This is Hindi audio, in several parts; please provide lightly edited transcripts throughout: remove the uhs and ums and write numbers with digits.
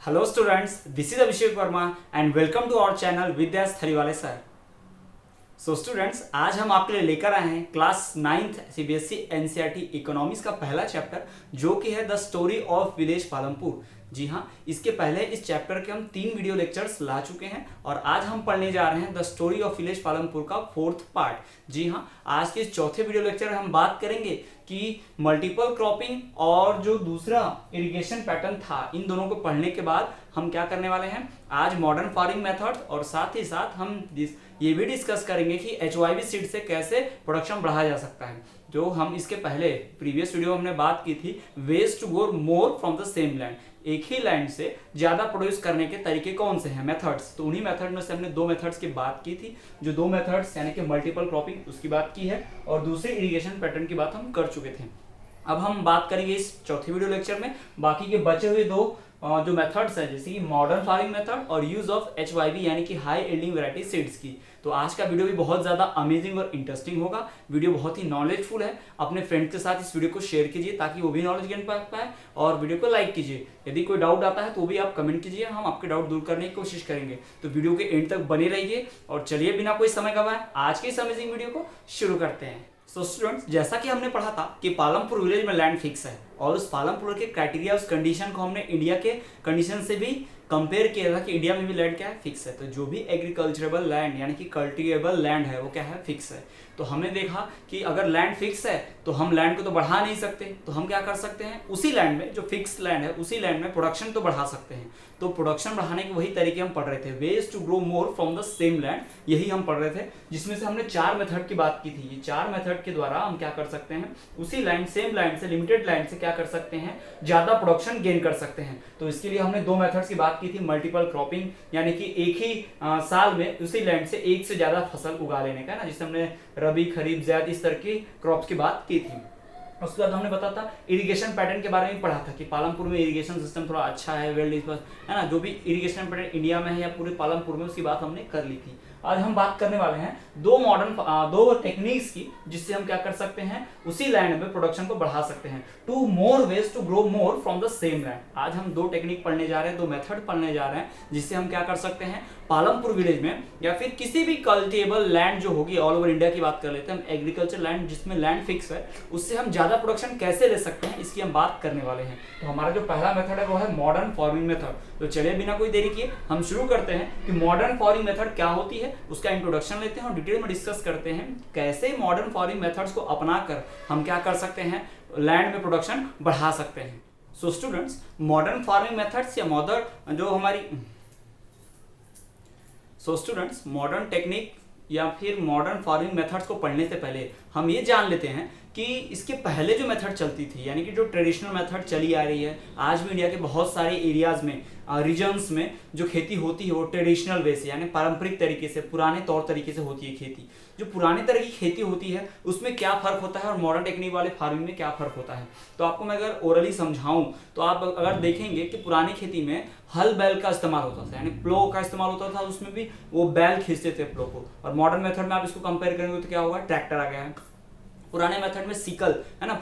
Hello students, this is Abhishek Verma and welcome to our channel विद्यास थरीवाले सर। सो स्टूडेंट्स, आज हम आपके लिए लेकर आए हैं class 9th CBSE NCERT economics का पहला चैप्टर, जो कि है the story of village Palampur. जी हाँ, इसके पहले इस चैप्टर के हम 3 वीडियो लेक्चर्स ला चुके हैं और आज हम पढ़ने जा रहे हैं the story of village Palampur का 4th पार्ट। जी हाँ, आज के इस चौथे वीडियो लेक्चर में हम बात करेंगे कि मल्टीपल क्रॉपिंग और जो दूसरा इरिगेशन पैटर्न था, इन दोनों को पढ़ने के बाद हम क्या करने वाले हैं, आज मॉडर्न फार्मिंग मेथड और साथ ही साथ हम ये भी डिस्कस करेंगे कि HYV सीड से कैसे प्रोडक्शन बढ़ाया जा सकता है। जो हम इसके पहले प्रीवियस वीडियो में हमने बात की थी, ways to grow more from the same land, एक ही लैंड से ज्यादा प्रोड्यूस करने के तरीके कौन से हैं, मेथड्स। तो उन्हीं मेथड में से हमने 2 मेथड्स की बात की थी, जो 2 मेथड्स यानी कि मल्टीपल क्रॉपिंग उसकी बात की है और दूसरे इरिगेशन पैटर्न की बात हम कर चुके थे। अब हम बात करेंगे इस चौथे वीडियो लेक्चर में बाकी के बचे हुए 2 जो मेथड्स हैं, जैसे कि मॉडर्न फार्मिंग मेथड और यूज ऑफ HYV यानी कि हाई यील्डिंग वैरायटी सीड्स की। तो आज का वीडियो भी बहुत ज़्यादा अमेजिंग और इंटरेस्टिंग होगा। वीडियो बहुत ही नॉलेजफुल है। अपने फ्रेंड्स के साथ इस वीडियो को शेयर कीजिए ताकि वो भी नॉलेज गेन कर पाए और वीडियो को लाइक कीजिए। यदि कोई डाउट आता है तो भी आप कमेंट कीजिए, हम आपके डाउट दूर करने की कोशिश करेंगे। तो वीडियो के एंड तक बने रहिए और चलिए बिना कोई समय गवाए आज के इस अमेजिंग वीडियो को शुरू करते हैं। सो स्टूडेंट्स, जैसा कि हमने पढ़ा था कि पालमपुर विलेज में लैंड फिक्स है और उस पालमपुर के क्राइटेरिया, उस कंडीशन को हमने इंडिया के कंडीशन से भी कंपेयर किया था कि इंडिया में भी लैंड क्या है, फिक्स है। तो जो भी एग्रीकल्चरेबल लैंड यानी कि कल्टिवेबल लैंड है वो क्या है, फिक्स है। तो हमने देखा कि अगर लैंड फिक्स है तो हम लैंड को तो बढ़ा नहीं सकते, तो हम क्या कर सकते हैं, उसी लैंड में जो फिक्स लैंड है उसी लैंड में प्रोडक्शन तो बढ़ा सकते हैं। तो प्रोडक्शन बढ़ाने के वही तरीके हम पढ़ रहे थे, ways to grow more from the same land, यही हम पढ़ रहे थे, जिसमें से हमने 4 मेथड की बात की थी। ये 4 मेथड के द्वारा हम क्या कर सकते हैं, उसी लैंड, सेम लैंड से, लिमिटेड लैंड से क्या कर सकते हैं, ज्यादा प्रोडक्शन गेन कर सकते हैं। तो इसके लिए हमने 2 मेथड्स की बात की थी, मल्टीपल क्रॉपिंग यानी कि एक ही साल में उसी लैंड से एक से ज्यादा फसल उगा लेने का ना, जिसे हमने रबी, खरीफ, ज़ैद इस तरह की क्रॉप्स की बात की थी। उसके बाद हमने बताया था इरिगेशन पैटर्न के बारे में पढ़ा था कि पालमपुर में इरिगेशन सिस्टम थोड़ा अच्छा है, वेल डिस्पर्स है ना, जो भी इरिगेशन पैटर्न इंडिया में है या पूरे पालमपुर में, उसकी बात हमने कर ली थी। आज हम बात करने वाले हैं 2 टेक्निक्स की, जिससे हम क्या कर सकते हैं, उसी लैंड में प्रोडक्शन को बढ़ा सकते हैं। 2 more ways to grow more from the same land. आज हम 2 टेक्निक पढ़ने जा रहे हैं, 2 मेथड पढ़ने जा रहे हैं, जिससे हम क्या कर सकते हैं, पालमपुर विलेज में या फिर किसी भी कल्टिवेबल लैंड जो होगी, ऑल ओवर इंडिया की बात कर लेते हैं, हम एग्रीकल्चर लैंड जिसमें लैंड फिक्स है, उससे हम ज्यादा प्रोडक्शन कैसे ले सकते हैं, इसकी हम बात करने वाले हैं। तो हमारा जो पहला मेथड है वो है मॉडर्न फार्मिंग मेथड। तो चलिए बिना कोई देरी किए हम शुरू करते हैं कि मॉडर्न फार्मिंग मेथड क्या होती है, उसका इंट्रोडक्शन लेते हैं और डिटेल में डिस्कस करते हैं कैसे मॉडर्न फार्मिंग मेथड्स को अपनाकर हम क्या कर सकते हैं, लैंड में प्रोडक्शन बढ़ा सकते हैं। So students, modern farming methods या मॉडर्न टेक्निक या फिर मॉडर्न फार्मिंग मेथड्स को पढ़ने से पहले हम ये जान लेते हैं कि इसके पहले जो मेथड चलती थी, यानी कि जो ट्रेडिशनल मेथड चली आ रही है, आज भी इंडिया के बहुत सारे एरियाज में, रीजन्स में जो खेती होती है वो ट्रेडिशनल वे से यानी पारंपरिक तरीके से, पुराने तौर तरीके से होती है खेती। जो पुराने तरह की खेती होती है उसमें क्या फर्क होता है और मॉडर्न टेक्निक वाले फार्मिंग में क्या फर्क होता है, तो आपको मैं अगर ओरली समझाऊं तो आप अगर देखेंगे कि पुरानी खेती में हल बैल का इस्तेमाल होता था, यानी प्लो का इस्तेमाल होता था, उसमें भी वो बैल खींचते थे प्लो को। और मॉडर्न मेथड में आप इसको कंपेयर करेंगे तो क्या होगा, ट्रैक्टर आ गया है। पुराने मेथड में सिकल है ना,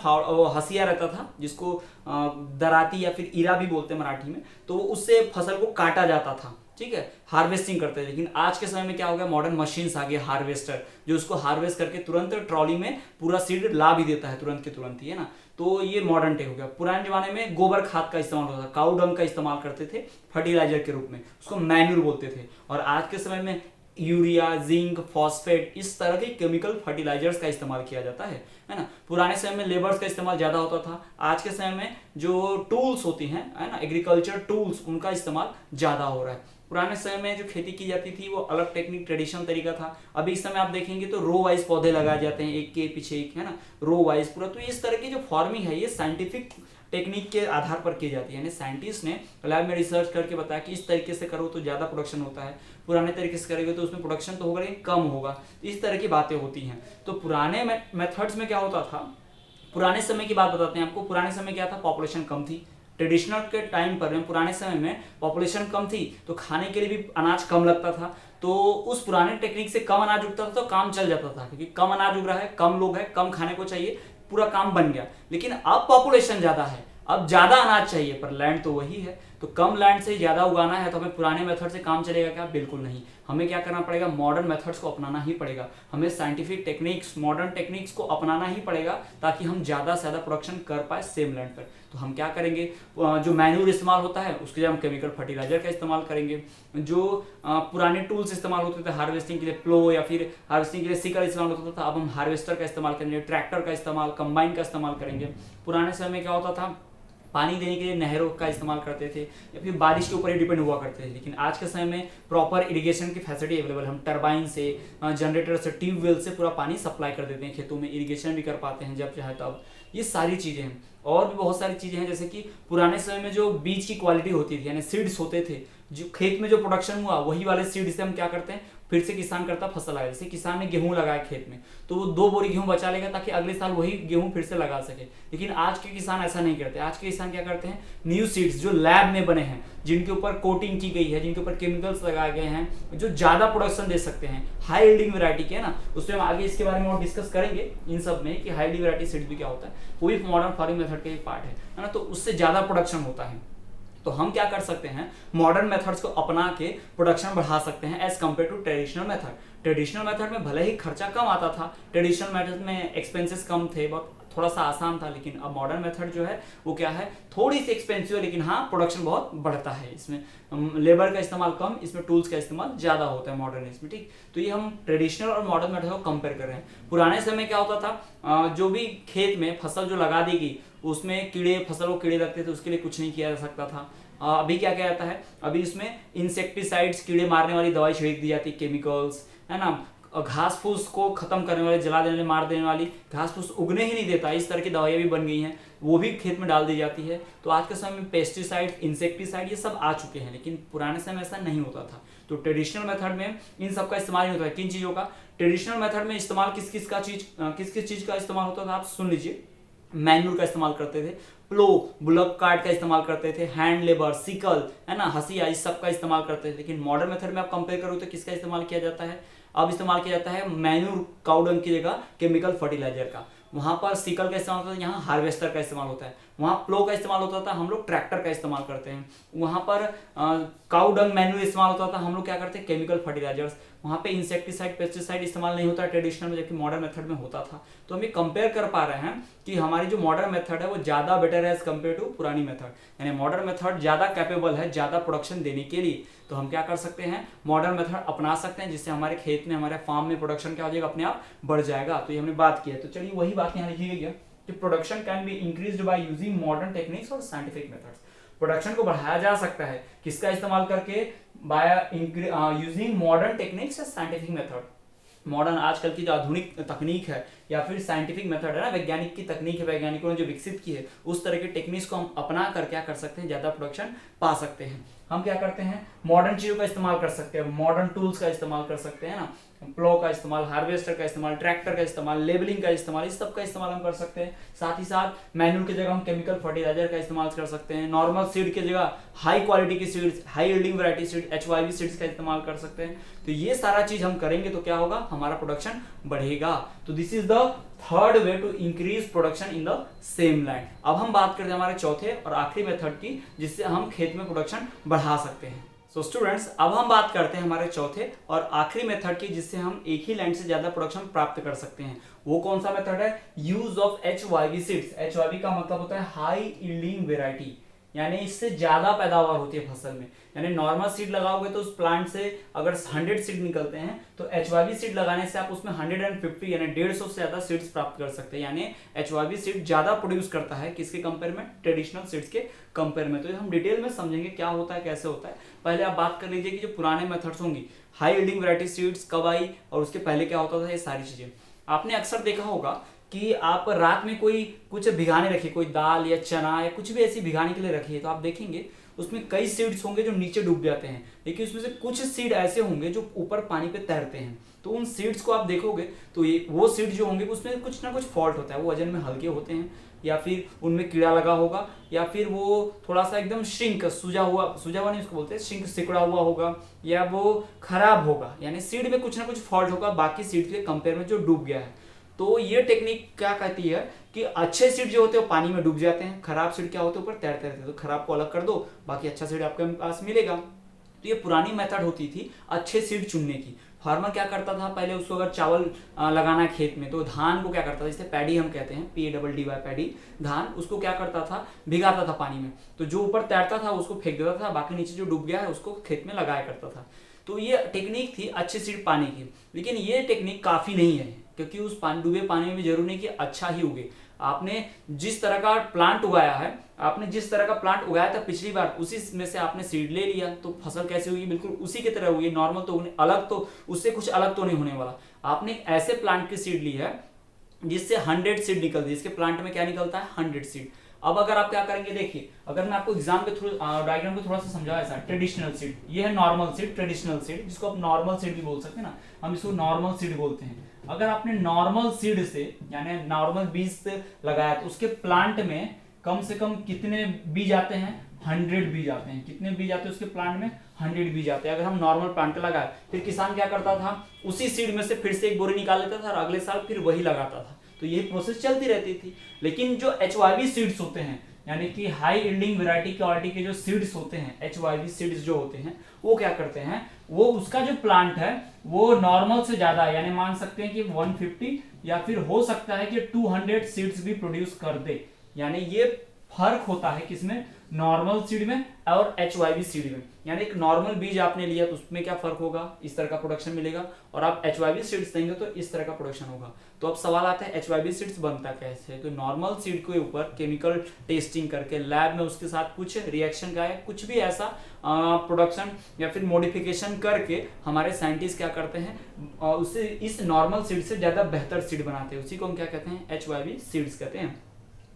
हसिया रहता था, जिसको दराती या फिर इरा भी बोलते हैं मराठी में, तो उससे फसल को काटा जाता था, ठीक है, हार्वेस्टिंग करते थे। लेकिन आज के समय में क्या हो गया, मॉडर्न मशीन्स आ गए, हार्वेस्टर, जो उसको हार्वेस्ट करके तुरंत ट्रॉली में पूरा सीड ला भी देता है तुरंत के तुरंत ही, है ना। तो ये मॉडर्न टेक हो गया। पुराने जमाने में गोबर खाद का इस्तेमाल होता था, काऊ डंग का इस्तेमाल करते थे फर्टिलाइजर के रूप में, उसको मैन्यूर बोलते थे। और आज के समय में यूरिया, जिंक, फॉस्फेट, इस तरह के केमिकल फर्टिलाइजर्स का इस्तेमाल किया जाता है ना। पुराने समय में लेबर्स का इस्तेमाल ज्यादा होता था, आज के समय में जो टूल्स होती हैं, है ना, एग्रीकल्चर टूल्स, उनका इस्तेमाल ज्यादा हो रहा है। पुराने समय में जो खेती की जाती थी वो अलग टेक्निक, ट्रेडिशनल तरीका था। अभी इस समय आप देखेंगे तो रो वाइज पौधे लगाए जाते हैं, एक के पीछे एक, है ना, रो वाइज पूरा। तो इस तरह की जो फार्मिंग है ये साइंटिफिक टेक्निक के आधार पर की जाती है, यानी साइंटिस्ट ने लैब में रिसर्च करके बताया कि इस तरीके से करो तो ज्यादा प्रोडक्शन होता है, पुराने तरीके से करेंगे तो उसमें प्रोडक्शन तो होगा लेकिन कम होगा। इस तरह की बातें होती हैं। तो पुराने मेथड्स में क्या होता था, पुराने समय की बात बताते हैं आपको। पुराने समय क्या था, पॉपुलेशन कम थी। ट्रेडिशनल के टाइम पर में, पुराने समय में पॉपुलेशन कम थी तो खाने के लिए भी अनाज कम लगता था। तो उस पुराने टेक्निक से कम अनाज उगता था तो काम चल जाता था, क्योंकि कम अनाज उग रहा है, कम लोग हैं, कम खाने को चाहिए, पूरा काम बन गया। लेकिन अब पॉपुलेशन ज्यादा है, अब ज्यादा अनाज चाहिए पर लैंड तो वही है, तो कम लैंड से ज़्यादा उगाना है तो हमें पुराने मेथड से काम चलेगा क्या? बिल्कुल नहीं। हमें क्या करना पड़ेगा? मॉडर्न मेथड्स को अपनाना ही पड़ेगा। हमें साइंटिफिक टेक्निक्स, मॉडर्न टेक्निक्स को अपनाना ही पड़ेगा ताकि हम ज़्यादा से ज़्यादा प्रोडक्शन कर पाए सेम लैंड पर। तो हम क्या करेंगे? जो मैन्यूर इस्तेमाल होता है उसके लिए हम केमिकल फर्टिलाइजर का इस्तेमाल करेंगे। जो पुराने टूल्स इस्तेमाल होते थे हार्वेस्टिंग के लिए, प्लो या फिर हार्वेस्टिंग के लिए सिकल इस्तेमाल होता था, अब हम हार्वेस्टर का इस्तेमाल करेंगे, ट्रैक्टर का इस्तेमाल, कंबाइन का इस्तेमाल करेंगे। पुराने समय में क्या होता था? पानी देने के लिए नहरों का इस्तेमाल करते थे या फिर बारिश के ऊपर ही डिपेंड हुआ करते थे। लेकिन आज के समय में प्रॉपर इरिगेशन की फैसिलिटी अवेलेबल, हम टरबाइन से, जनरेटर से, ट्यूबवेल से पूरा पानी सप्लाई कर देते हैं खेतों में, इरिगेशन भी कर पाते हैं जब चाहे तब। ये सारी चीज़ें हैं और भी बहुत सारी चीज़ें हैं, जैसे कि पुराने समय में जो बीज की क्वालिटी होती थी, यानी सीड्स होते थे, जो खेत में जो प्रोडक्शन हुआ वही वाले सीड से हम क्या करते हैं, फिर से किसान करता फसल आया। जैसे किसान ने गेहूं लगाया खेत में तो वो 2 बोरी गेहूं बचा लेगा ताकि अगले साल वही गेहूं फिर से लगा सके। लेकिन आज के किसान ऐसा नहीं करते। आज के किसान क्या करते हैं? न्यू सीड्स जो लैब में बने हैं, जिनके ऊपर कोटिंग की गई है, जिनके ऊपर केमिकल्स लगाए गए हैं, जो ज्यादा प्रोडक्शन दे सकते हैं, हाई यील्डिंग वैरायटी के है ना, उसमें हम आगे इसके बारे में और डिस्कस करेंगे इन सब में कि हाई यील्डिंग वैरायटी सीड्स भी क्या होता है। वो भी मॉडर्न फार्मिंग मेथड का एक पार्ट है ना, तो उससे ज्यादा प्रोडक्शन होता है। तो हम क्या कर सकते हैं? मॉडर्न मेथड्स को अपना के प्रोडक्शन बढ़ा सकते हैं as compare to traditional method. Traditional method में भले ही खर्चा कम आता था, ट्रेडिशनल मेथड में एक्सपेंसेस कम थे, बहुत थोड़ा सा आसान था, लेकिन अब मॉडर्न मेथड जो है वो क्या है? थोड़ी सी एक्सपेंसिव है, लेकिन हाँ प्रोडक्शन बहुत बढ़ता है। इसमें लेबर का इस्तेमाल कम, इसमें टूल्स का इस्तेमाल ज्यादा होता है मॉडर्न इसमें, ठीक। तो ये हम ट्रेडिशनल और मॉडर्न मेथड को कंपेयर कर रहे हैं। पुराने समय क्या होता था? जो भी खेत में फसल जो लगा दी गई उसमें कीड़े, फसल को कीड़े लगते थे, उसके लिए कुछ नहीं किया जा सकता था। अभी क्या किया जाता है? अभी इसमें इंसेक्टिसाइड्स, कीड़े मारने वाली दवाई छिड़क दी जाती है, केमिकल्स, है ना। घास फूस को खत्म करने वाले, जला देने, मार देने वाली, घास फूस उगने ही नहीं देता, इस तरह की दवाइयाँ भी बन गई हैं, वो भी खेत में डाल दी जाती है। तो आज के समय में पेस्टिसाइड, इंसेक्टिसाइड ये सब आ चुके हैं, लेकिन पुराने समय ऐसा नहीं होता था। तो ट्रेडिशनल मेथड में इन सब का इस्तेमाल नहीं होता है। किन चीज़ों का? ट्रेडिशनल मेथड में इस्तेमाल किस किस चीज़ का इस्तेमाल होता था? आप सुन लीजिए। मैन्यूर का इस्तेमाल करते थे, प्लो, बुलक कार्ट का इस्तेमाल करते थे, हैंड लेबर, सिकल, है ना, हसिया, इस सब का इस्तेमाल करते थे। लेकिन मॉडर्न मेथड में आप कंपेयर करो तो किसका इस्तेमाल किया जाता है? अब इस्तेमाल किया जाता है मैन्यूर, काउडंग की जगह केमिकल फर्टिलाइजर का। वहां पर सिकल का इस्तेमाल होता है, यहाँ हार्वेस्टर का इस्तेमाल होता है। वहाँ प्लो का इस्तेमाल होता था, हम लोग ट्रैक्टर का इस्तेमाल करते हैं। वहाँ पर काउडंग मैन्यूर इस्तेमाल होता था, हम लोग क्या करते हैं? Chemical fertilizers. वहाँ पे इंसेक्टिसाइड, पेस्टिसाइड इस्तेमाल नहीं होता ट्रेडिशनल में, जबकि मॉडर्न मेथड में होता था। तो हम ये कंपेयर कर पा रहे हैं कि हमारी जो मॉडर्न मेथड है वो ज़्यादा बेटर है एज कम्पेयर टू पुरानी मेथड। यानी मॉडर्न मेथड ज़्यादा कैपेबल है ज़्यादा प्रोडक्शन देने के लिए। तो हम क्या कर सकते हैं? मॉडर्न मेथड अपना सकते हैं, जिससे हमारे खेत में, हमारे फार्म में प्रोडक्शन क्या हो जाएगा? अपने आप बढ़ जाएगा। तो ये हमने बात की है। तो चलिए वही बात यहाँ लिखी गई है कि production can be increased by using modern techniques और साइंटिफिक मेथड्स। प्रोडक्शन को बढ़ाया जा सकता है किसका इस्तेमाल करके? बाय यूजिंग मॉडर्न टेक्निक्स या साइंटिफिक मेथड। मॉडर्न आजकल की जो आधुनिक तकनीक है या फिर साइंटिफिक मेथड है ना, वैज्ञानिक की तकनीक है, वैज्ञानिकों ने जो विकसित की है, उस तरह के टेक्निक्स को हम अपना कर क्या कर सकते हैं? ज्यादा प्रोडक्शन पा सकते हैं। हम क्या करते हैं? मॉडर्न चीजों का इस्तेमाल कर सकते हैं, मॉडर्न टूल्स का इस्तेमाल कर सकते हैं ना, प्लो का इस्तेमाल, हार्वेस्टर का इस्तेमाल, ट्रैक्टर का इस्तेमाल, लेबलिंग का इस्तेमाल, इस सब का इस्तेमाल हम कर सकते हैं। साथ ही साथ मैन्यूर की जगह हम केमिकल फर्टिलाइजर का इस्तेमाल कर सकते हैं। नॉर्मल सीड की जगह हाई क्वालिटी की seeds, high yielding variety seed, HYV seeds का इस्तेमाल कर सकते हैं। तो ये सारा चीज हम करेंगे तो क्या होगा? हमारा प्रोडक्शन बढ़ेगा। तो this is the third way to increase production in the same land. अब हम बात करते हैं हमारे चौथे और आखिरी मेथड की, जिससे हम खेत में प्रोडक्शन बढ़ा सकते हैं। सो स्टूडेंट्स, अब हम बात करते हैं हमारे चौथे और आखिरी मेथड की, जिससे हम एक ही लैंड से ज्यादा प्रोडक्शन प्राप्त कर सकते हैं। वो कौन सा मेथड है? Use of HYV seeds. HYV का मतलब होता है हाई यील्डिंग वेराइटी, यानी इससे ज्यादा पैदावार होती है फसल में। यानी नॉर्मल सीड लगाओगे तो उस प्लांट से अगर 100 सीड निकलते हैं, तो HYV सीड लगाने से आप उसमें 150 यानी 150 से ज्यादा सीड्स प्राप्त कर सकते हैं। यानी HYV सीड ज्यादा प्रोड्यूस करता है किसके कंपेयर में? ट्रेडिशनल सीड्स के कंपेयर में। तो हम डिटेल में समझेंगे क्या होता है, कैसे होता है। पहले आप बात कर लीजिए कि जो पुराने मेथड्स होंगी, हाई यील्डिंग वैरायटी सीड्स कब आई और उसके पहले क्या होता था, ये सारी चीजें। आपने अक्सर देखा होगा कि आप रात में कोई कुछ भिगाने रखिए, कोई दाल या चना या कुछ भी ऐसी भिगाने के लिए रखिए, तो आप देखेंगे उसमें कई सीड्स होंगे जो नीचे डूब जाते हैं, लेकिन उसमें से कुछ सीड ऐसे होंगे जो ऊपर पानी पे तैरते हैं। तो उन सीड्स को आप देखोगे तो ये वो सीड जो होंगे उसमें कुछ ना कुछ फॉल्ट होता है, वो वजन में हल्के होते हैं, या फिर उनमें कीड़ा लगा होगा, या फिर वो थोड़ा सा एकदम श्रिंक, सूजा हुआ नहीं उसको बोलते, श्रिंक, सिकुड़ा हुआ होगा, या वो खराब होगा। यानी सीड में कुछ ना कुछ फॉल्ट होगा बाकी सीड के कंपेयर में जो डूब गया है। तो ये टेक्निक क्या कहती है कि अच्छे सीड जो होते हैं वो पानी में डूब जाते हैं, खराब सीड क्या होते हैं ऊपर तैरते रहते हैं। तो खराब को अलग कर दो, बाकी अच्छा सीड आपके पास मिलेगा। तो ये पुरानी मेथड होती थी अच्छे सीड चुनने की। फार्मर क्या करता था, पहले उसको अगर चावल लगाना है खेत में तो धान को क्या करता था, जैसे पैडी हम कहते हैं, PADDY पैडी, धान, उसको क्या करता था, भिगाता था पानी में। तो जो ऊपर तैरता था उसको फेंक देता था, बाकी नीचे जो डूब गया है उसको खेत में लगाया करता था। तो ये टेक्निक थी अच्छे सीड पाने की। लेकिन ये टेक्निक काफ़ी नहीं है, क्योंकि उस डूबे पानी में भी जरूरी नहीं कि अच्छा ही उगे। आपने जिस तरह का प्लांट उगाया है, आपने जिस तरह का प्लांट उगाया था पिछली बार, उसी में से आपने सीड ले लिया तो फसल कैसे होगी, बिल्कुल उसी की तरह होगी। नॉर्मल तो अलग, तो उससे कुछ अलग तो नहीं होने वाला। आपने एक ऐसे प्लांट की सीड ली है जिससे 100 सीड निकलती है। इसके प्लांट में क्या निकलता है, 100 सीड। अब अगर आप क्या करेंगे, देखिए, अगर मैं आपको एग्जाम के थ्रू डायग्राम पे थोड़ा सा समझाया, ऐसा ट्रेडिशनल सीड, ये है नॉर्मल सीड, ट्रेडिशनल सीड, जिसको आप नॉर्मल सीड भी बोल सकते हैं ना, हम इसको नॉर्मल सीड बोलते हैं। अगर आपने नॉर्मल सीड से यानी नॉर्मल बीज से लगाया तो उसके प्लांट में कम से कम कितने बीज आते हैं, 100 बीज आते हैं। कितने बीज आते हैं उसके प्लांट में, 100 बीज आते हैं। अगर हम नॉर्मल प्लांट लगाए, फिर किसान क्या करता था, उसी सीड में से फिर से एक बोरी निकाल लेता था और अगले साल फिर वही लगाता था। तो यही प्रोसेस चलती रहती थी। लेकिन जो HYV सीड्स होते हैं, यानी कि हाई यील्डिंग वैरायटी क्वालिटी के जो सीड्स होते हैं, HYV सीड्स जो होते हैं, वो क्या करते हैं, वो उसका जो प्लांट है वो नॉर्मल से ज्यादा, यानी मान सकते हैं कि 150 या फिर हो सकता है कि 200 सीड्स भी प्रोड्यूस कर दे। यानी ये फर्क होता है किसमें, नॉर्मल सीड में और HYV सीड में। यानी एक नॉर्मल बीज आपने लिया तो उसमें क्या फर्क होगा, इस तरह का प्रोडक्शन मिलेगा, और आप HYV सीड्स देंगे तो इस तरह का प्रोडक्शन होगा। तो अब सवाल आता है HYV सीड्स बनता कैसे है। तो नॉर्मल सीड के ऊपर केमिकल टेस्टिंग करके लैब में उसके साथ कुछ रिएक्शन का है, कुछ भी ऐसा प्रोडक्शन या फिर मॉडिफिकेशन करके हमारे साइंटिस्ट क्या करते हैं, उससे इस नॉर्मल सीड से ज्यादा बेहतर सीड बनाते हैं। उसी को हम क्या कहते हैं, HYV सीड्स कहते हैं।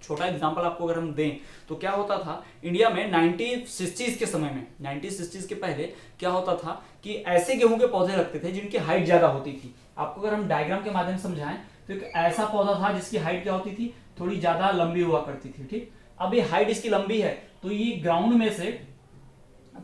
छोटा एग्जांपल आपको अगर हम दें तो क्या होता था इंडिया में 1960s के समय में, 1960s के पहले क्या होता था कि ऐसे गेहूं के पौधे लगते थे जिनकी हाइट ज्यादा होती थी। आपको अगर हम डायग्राम के माध्यम से समझाएं तो एक ऐसा पौधा था जिसकी हाइट क्या होती थी, थोड़ी ज्यादा लंबी हुआ करती थी। ठीक, अब ये हाइट इसकी लंबी है तो ये ग्राउंड में से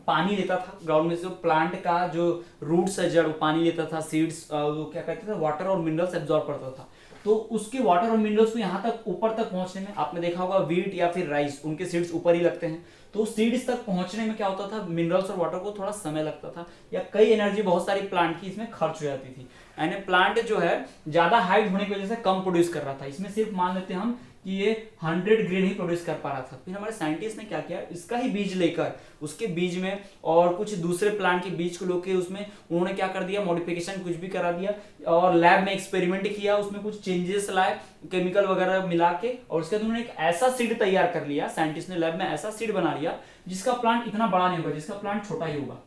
पानी लेता था, ग्राउंड में से प्लांट का जो रूट्स है, जड़, पानी लेता था, सीड्स वो क्या कहते थे, वाटर और मिनरल्स एब्जॉर्ब करता था। तो उसके वाटर और मिनरल्स को यहाँ तक ऊपर तक पहुंचने में, आपने देखा होगा वीट या फिर राइस, उनके सीड्स ऊपर ही लगते हैं। तो सीड्स तक पहुंचने में क्या होता था, मिनरल्स और वाटर को थोड़ा समय लगता था, या कई एनर्जी बहुत सारी प्लांट की इसमें खर्च हो जाती थी। यानी प्लांट जो है ज्यादा हाइट होने की वजह से कम प्रोड्यूस कर रहा था। इसमें सिर्फ मान लेते हैं हम कि ये 100 ग्रेन ही प्रोड्यूस कर पा रहा था। फिर हमारे साइंटिस्ट ने क्या किया, इसका ही बीज लेकर उसके बीज में और कुछ दूसरे प्लांट के बीज को लेकर उसमें उन्होंने क्या कर दिया, मॉडिफिकेशन कुछ भी करा दिया, और लैब में एक्सपेरिमेंट किया, उसमें कुछ चेंजेस लाए, केमिकल वगैरह मिला के, और उसके बाद उन्होंने एक ऐसा सीड तैयार कर लिया, साइंटिस्ट ने लैब में ऐसा सीड बना लिया जिसका प्लांट इतना बड़ा नहीं होगा, जिसका प्लांट छोटा ही होगा,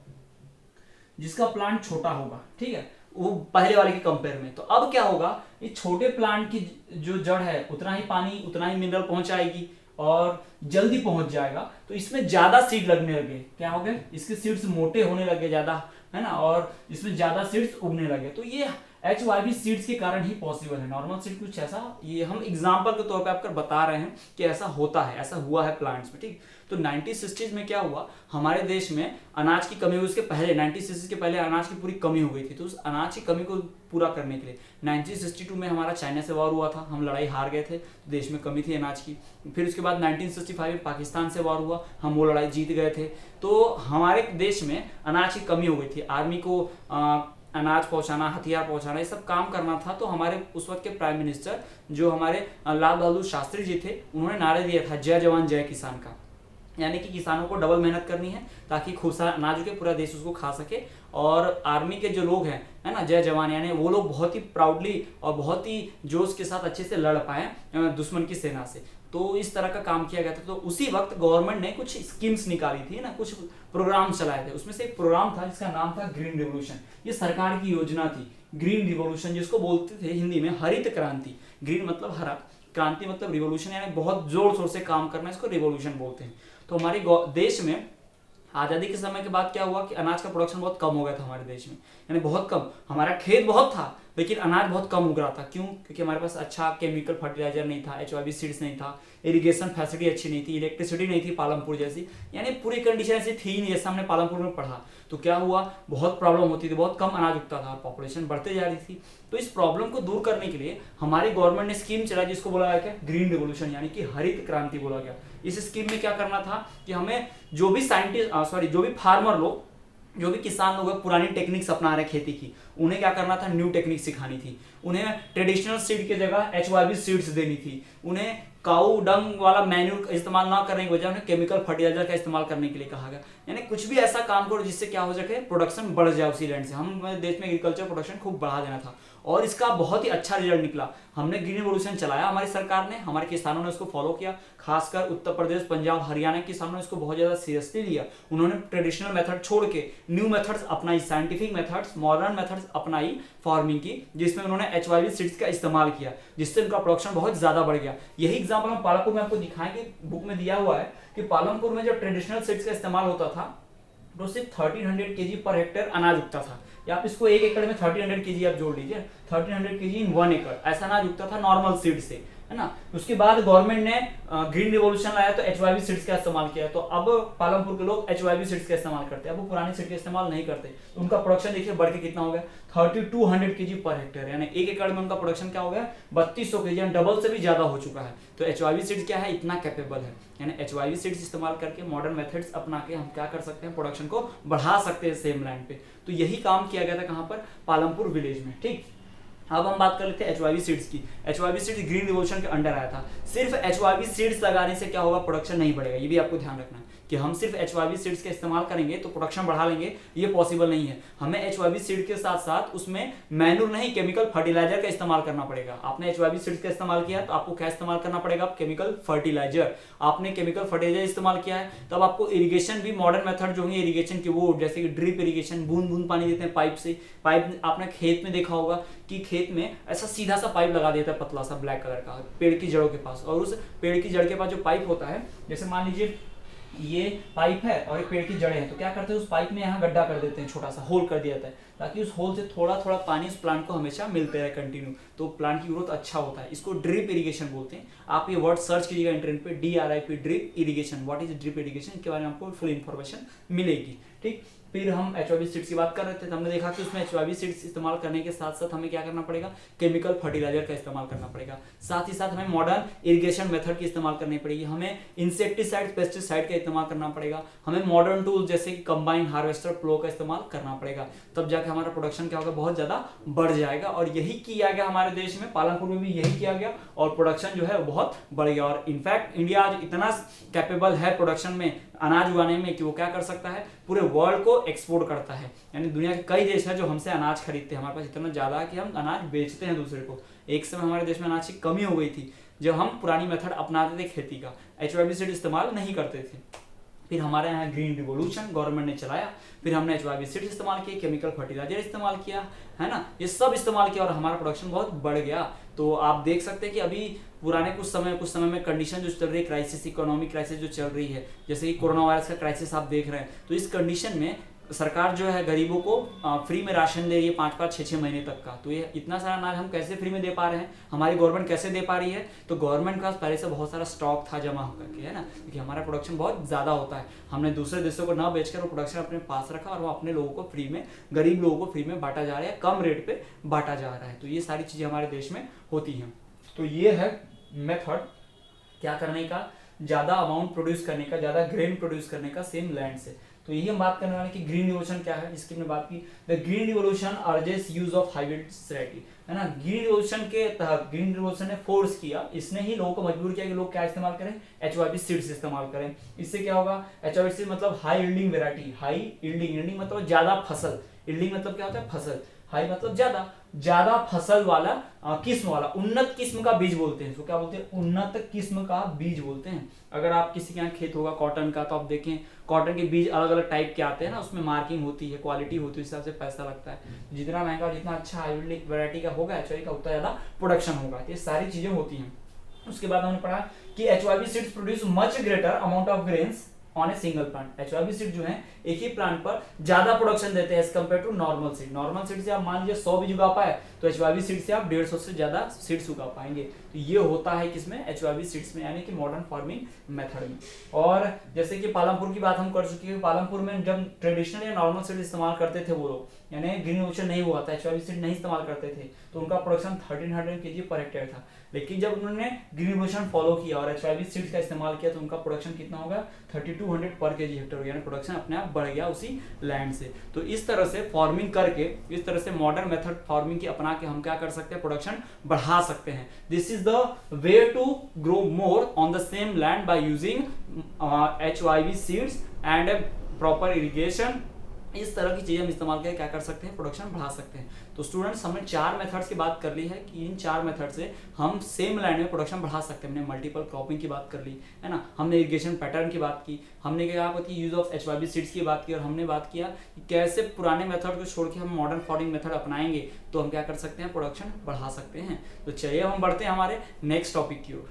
जिसका प्लांट छोटा होगा। ठीक है, वो पहले वाले के कंपेयर में। तो अब क्या होगा, ये छोटे प्लांट की जो जड़ है उतना ही पानी, उतना ही मिनरल पहुंचाएगी और जल्दी पहुंच जाएगा। तो इसमें ज्यादा सीड लगने लगे, क्या हो गए, इसके सीड्स मोटे होने लगे ज्यादा, है ना, और इसमें ज्यादा सीड्स उगने लगे। तो ये HYV सीड्स के कारण ही पॉसिबल है। नॉर्मल सीड कुछ ऐसा, ये हम एग्जांपल के तौर पे आपको बता रहे हैं कि ऐसा होता है, ऐसा हुआ है प्लांट्स में। ठीक, तो 1960s में क्या हुआ, हमारे देश में अनाज की कमी हुई। उसके पहले 1960s के पहले अनाज की पूरी कमी हो गई थी। तो उस अनाज की कमी को पूरा करने के लिए 1962 में हमारा चाइना से वॉर हुआ था, हम लड़ाई हार गए थे, तो देश में कमी थी अनाज की। फिर उसके बाद 1965 में पाकिस्तान से वॉर हुआ, हम वो लड़ाई जीत गए थे। तो हमारे देश में अनाज की कमी हो गई थी, आर्मी को अनाज पहुंचाना, हथियार पहुंचाना, ये सब काम करना था। तो हमारे उस वक्त के प्राइम मिनिस्टर जो हमारे लाल बहादुर शास्त्री जी थे, उन्होंने नारा दिया था, जय जवान जय किसान का। यानी कि किसानों को डबल मेहनत करनी है ताकि खूब सारा अनाज के पूरा देश उसको खा सके। और आर्मी के जो लोग हैं, है ना, जय जवान, यानी वो लोग बहुत ही प्राउडली और बहुत ही जोश के साथ अच्छे से लड़ पाए दुश्मन की सेना से। तो इस तरह का काम किया गया था। तो उसी वक्त गवर्नमेंट ने कुछ स्कीम्स निकाली थी ना, कुछ प्रोग्राम चलाए थे। उसमें से एक प्रोग्राम था जिसका नाम था ग्रीन रिवोल्यूशन। ये सरकार की योजना थी, ग्रीन रिवोल्यूशन, जिसको बोलते थे हिंदी में हरित क्रांति। ग्रीन मतलब हरा, क्रांति मतलब रिवोल्यूशन, यानी बहुत जोर शोर से काम करना, इसको रिवोल्यूशन बोलते हैं। तो हमारे देश में आज़ादी के समय के बाद क्या हुआ कि अनाज का प्रोडक्शन बहुत कम हो गया था हमारे देश में, यानी बहुत कम। हमारा खेत बहुत था लेकिन अनाज बहुत कम उग रहा था। क्यों? क्योंकि हमारे पास अच्छा केमिकल फर्टिलाइजर नहीं था, HYV सीड्स नहीं था, इरिगेशन फैसिलिटी अच्छी नहीं थी, इलेक्ट्रिसिटी नहीं थी पालमपुर जैसी, यानी पूरी कंडीशन ऐसी थी ही नहीं जैसा हमने पालमपुर में पढ़ा। तो क्या हुआ, बहुत प्रॉब्लम होती थी, बहुत कम अनाज उगता था, पॉपुलेशन बढ़ते जा रही थी। तो इस प्रॉब्लम को दूर करने के लिए हमारी गवर्नमेंट ने स्कीम चलाई जिसको बोला गया क्या, ग्रीन रिवोल्यूशन, यानी कि हरित क्रांति बोला गया। इस स्कीम में क्या करना था कि हमें जो भी जो भी फार्मर लोग, जो भी किसान लोग पुरानी टेक्निक्स अपना रहे खेती की, उन्हें क्या करना था, न्यू टेक्निक सिखानी थी। उन्हें ट्रेडिशनल सीड की जगह HYV सीड्स देनी थी। उन्हें काऊ डंग वाला मैन्यूर इस्तेमाल ना करने की वजह उन्हें केमिकल फर्टिलाइजर का इस्तेमाल करने के लिए कहा गया। यानी कुछ भी ऐसा काम करो जिससे क्या हो सके, प्रोडक्शन बढ़ जाए उसी लैंड से। हम देश में एग्रीकल्चर प्रोडक्शन खूब बढ़ा देना था और इसका बहुत ही अच्छा रिजल्ट निकला। हमने ग्रीन रिवोल्यूशन चलाया, हमारी सरकार ने, हमारे किसानों ने उसको फॉलो किया। खासकर उत्तर प्रदेश, पंजाब, हरियाणा के किसानों ने इसको बहुत ज्यादा सीरियसली लिया। उन्होंने ट्रेडिशनल मेथड छोड़ के न्यू मेथड्स अपनाई, साइंटिफिक मेथड्स, मॉडर्न मेथड्स अपनाई फार्मिंग की, जिसमें उन्होंने HYV सीड्स का इस्तेमाल किया, जिससे उनका प्रोडक्शन बहुत ज्यादा बढ़ गया। यही एग्जाम्पल हम पालमपुर में आपको दिखाएंगे, बुक में दिया हुआ है कि पालमपुर में जब ट्रेडिशनल सीड्स का इस्तेमाल होता था तो सिर्फ 1300 kg पर हेक्टेयर अनाज उगता था। या आप इसको 1 एकड़ में 1300 kg आप जोड़ लीजिए, 1300 kg इन 1 एकड़ ऐसा अनाज उगता था नॉर्मल सीड से, है ना। उसके बाद गवर्नमेंट ने ग्रीन रिवोल्यूशन लाया तो HYV सीड्स का इस्तेमाल किया। तो अब पालमपुर के लोग HYV सीड्स का इस्तेमाल करते हैं, अब वो पुरानी सीड का इस्तेमाल नहीं करते। तो उनका प्रोडक्शन देखिए बढ़ के कितना हो गया, 3200 kg पर हेक्टेयर, यानी 1 एकड़ में उनका प्रोडक्शन क्या हो गया, 3200 kg, यानी डबल से भी ज्यादा हो चुका है। तो HYV सीड्स क्या है, इतना कैपेबल है। यानी HYV सीड्स इस्तेमाल करके, मॉडर्न मेथड्स अपना के हम क्या कर सकते हैं, प्रोडक्शन को बढ़ा सकते हैं सेम लैंड पे। तो यही काम किया गया था कहाँ पर, पालमपुर विलेज में। ठीक, अब हम बात कर लेते हैं HYV सीड्स की। HYV सीड्स ग्रीन रिवोल्यूशन के अंडर आया था। सिर्फ HYV सीड्स लगाने से क्या होगा, प्रोडक्शन नहीं बढ़ेगा। ये भी आपको ध्यान रखना है कि हम सिर्फ HYV सीड्स का इस्तेमाल करेंगे तो प्रोडक्शन बढ़ा लेंगे, ये पॉसिबल नहीं है। हमें HYV सीड के साथ साथ उसमें मैन्यूर नहीं, केमिकल फर्टिलाइजर का इस्तेमाल करना पड़ेगा। आपने HYV सीड्स का इस्तेमाल किया तो आपको क्या इस्तेमाल करना पड़ेगा, केमिकल फर्टिलाइजर। आपने केमिकल फर्टिलाइजर इस्तेमाल किया है तब आपको इरिगेशन भी, मॉडर्न मेथड जो है इरिगेशन की, वो जैसे कि ड्रिप इरिगेशन, बूंद बूंद पानी देते हैं पाइप से। पाइप आपने खेत में देखा होगा कि खेत में ऐसा सीधा सा पाइप लगा देता है, पतला सा ब्लैक कलर का, पेड़ की जड़ों के पास। और उस पेड़ की जड़ के पास जो पाइप होता है, जैसे मान लीजिए ये पाइप है और एक पेड़ की जड़ें हैं, तो क्या करते हैं, उस पाइप में यहाँ गड्ढा कर देते हैं, छोटा सा होल कर दिया जाता है, ताकि उस होल से थोड़ा थोड़ा पानी उस प्लांट को हमेशा मिलते रहे कंटिन्यू, तो प्लांट की ग्रोथ अच्छा होता है। इसको ड्रिप इरिगेशन बोलते हैं। आप ये वर्ड सर्च कीजिएगा इंटरनेट पे, DRIP, drip irrigation. What is drip irrigation, इसके बारे में आपको फुल इन्फॉर्मेशन मिलेगी। ठीक, फिर हम HYV सीड्स की बात कर रहे थे, तो हमने देखा कि उसमें HYV सीड्स इस्तेमाल करने के साथ साथ हमें क्या करना पड़ेगा, केमिकल फर्टिलाइजर का इस्तेमाल करना पड़ेगा। साथ ही साथ हमें मॉडर्न इरिगेशन मेथड की इस्तेमाल करनी पड़ेगी। हमें इंसेक्टिसाइड, पेस्टिसाइड का इस्तेमाल करना पड़ेगा। हमें मॉडर्न टूल जैसे कि कंबाइन हार्वेस्टर, प्लो का इस्तेमाल करना पड़ेगा। तब जाकर हमारा प्रोडक्शन क्या होगा, बहुत ज्यादा बढ़ जाएगा। और यही किया गया हमारे देश में, पालमपुर में भी यही किया गया और प्रोडक्शन जो है वो बहुत बढ़ गया। और इनफैक्ट इंडिया आज इतना कैपेबल है प्रोडक्शन में, अनाज उगाने में, कि वो क्या कर सकता है, पूरे वर्ल्ड को एक्सपोर्ट करता है। यानी दुनिया के कई देश हैं जो हमसे अनाज खरीदते हैं। हमारे पास इतना ज्यादा है कि हम अनाज बेचते हैं दूसरे को। एक समय हमारे देश में अनाज की कमी हो गई थी जब हम पुरानी मेथड अपनाते थे खेती का, HYV सीड इस्तेमाल नहीं करते थे। फिर हमारे यहाँ ग्रीन रिवोल्यूशन गवर्नमेंट ने चलाया, फिर हमने HYV सीड इस्तेमाल किए, केमिकल फर्टिलाइजर इस्तेमाल किया, है ना, ये सब इस्तेमाल किया और हमारा प्रोडक्शन बहुत बढ़ गया। तो आप देख सकते हैं कि अभी पुराने कुछ समय में कंडीशन जो चल रही है, क्राइसिस, इकोनॉमिक क्राइसिस जो चल रही है, जैसे कि कोरोना वायरस का क्राइसिस आप देख रहे हैं, तो इस कंडीशन में सरकार जो है गरीबों को फ्री में राशन दे रही है 5-5, 6-6 महीने तक का। तो ये इतना सारा अनाज हम कैसे फ्री में दे पा रहे हैं, हमारी गवर्नमेंट कैसे दे पा रही है, तो गवर्नमेंट के पास पहले से बहुत सारा स्टॉक था जमा होकर के, है ना, क्योंकि हमारा प्रोडक्शन बहुत ज़्यादा होता है। हमने दूसरे देशों को ना बेचकर वो प्रोडक्शन अपने पास रखा और वो अपने लोगों को फ्री में, गरीब लोगों को फ्री में बांटा जा रहा है, कम रेट पर बांटा जा रहा है। तो ये सारी चीज़ें हमारे देश में होती हैं। तो ये है मेथड क्या करने का, ज़्यादा अमाउंट प्रोड्यूस करने का, ज़्यादा ग्रेन प्रोड्यूस करने का सेम लैंड से। तो यही हम बात करने वाले कि ग्रीन रिवोल्यूशन क्या है, जिसकी हमने बात की। The green revolution urges use of hybrid variety, है ना। ग्रीन रिवोल्यूशन के तहत ग्रीन रिवोल्यूशन ने फोर्स किया, इसने ही लोगों को मजबूर किया कि लोग क्या इस्तेमाल करें, HYV सीड्स इस्तेमाल करें। इससे क्या होगा, HYV सीड मतलब high yielding variety, high yielding मतलब ज्यादा फसल, यील्डिंग मतलब क्या होता है, फसल, हाई मतलब ज्यादा फसल वाला किस्म वाला, उन्नत किस्म का बीज बोलते हैं। तो क्या बोलते हैं, उन्नत किस्म का बीज बोलते हैं। अगर आप किसी के यहाँ खेत होगा कॉटन का, तो आप देखें कॉटन के बीज अलग अलग टाइप के आते हैं ना, उसमें मार्किंग होती है, क्वालिटी होती है, उस हिसाब से पैसा लगता है। जितना महंगा, जितना अच्छा हाइब्रिड वैरायटी का होगा HYV का, उतना ज्यादा प्रोडक्शन होगा। ये सारी चीजें होती हैं। उसके बाद हमने पढ़ा कि HYV seeds produce much greater amount of grains on a single plant. HYV seed जो है एक ही प्लांट पर ज्यादा प्रोडक्शन देते हैं as compare to normal seed. Normal seed से आप मान लीजिए 100 बीज उगा पाए, तो एचवाईवी सीड से आप 150 से ज्यादा सीड्स उगा पाएंगे। तो ये होता है किसमें, एचवाईवी सीड्स में, यानी कि मॉडर्न फार्मिंग मेथड में। और जैसे कि पालमपुर की बात हम कर चुके हैं, पालमपुर में जब ट्रेडिशनल या नॉर्मल सीड इस्तेमाल करते थे वो लोग, यानी ग्रीन ओशन नहीं हुआ था, एचवाईवी सीड नहीं इस्तेमाल करते थे, तो उनका प्रोडक्शन 1300 kg पर हेक्टेयर था। लेकिन जब उन्होंने ग्रीन ओशन फॉलो किया और एचवाईवी सीड्स का इस्तेमाल किया तो उनका प्रोडक्शन कितना होगा, 3200 पर kg हेक्टेयर, यानी प्रोडक्शन अपने आप बढ़ गया उसी लैंड से। तो इस तरह से फार्मिंग करके, इस तरह से मॉडर्न मेथड फार्मिंग की अपना के हम क्या कर सकते हैं, प्रोडक्शन बढ़ा सकते हैं। This is the way to grow more on the same land by using HYV seeds and proper irrigation. इस तरह की चीजें हम इस्तेमाल करके क्या कर सकते हैं, प्रोडक्शन बढ़ा सकते हैं। तो स्टूडेंट्स, हमने 4 मेथड्स की बात कर ली है कि इन 4 मेथड से हम सेम लैंड में प्रोडक्शन बढ़ा सकते हैं। हमने मल्टीपल क्रॉपिंग की बात कर ली है ना, हमने इरिगेशन पैटर्न की बात की, हमने क्या की यूज ऑफ एचवाईवी सीड्स की बात की, और हमने बात किया कि कैसे पुराने मेथड को छोड़ के हम मॉडर्न फार्मिंग मेथड अपनाएंगे तो हम क्या कर सकते हैं, प्रोडक्शन बढ़ा सकते हैं। तो चलिए हम बढ़ते हैं हमारे नेक्स्ट टॉपिक की ओर।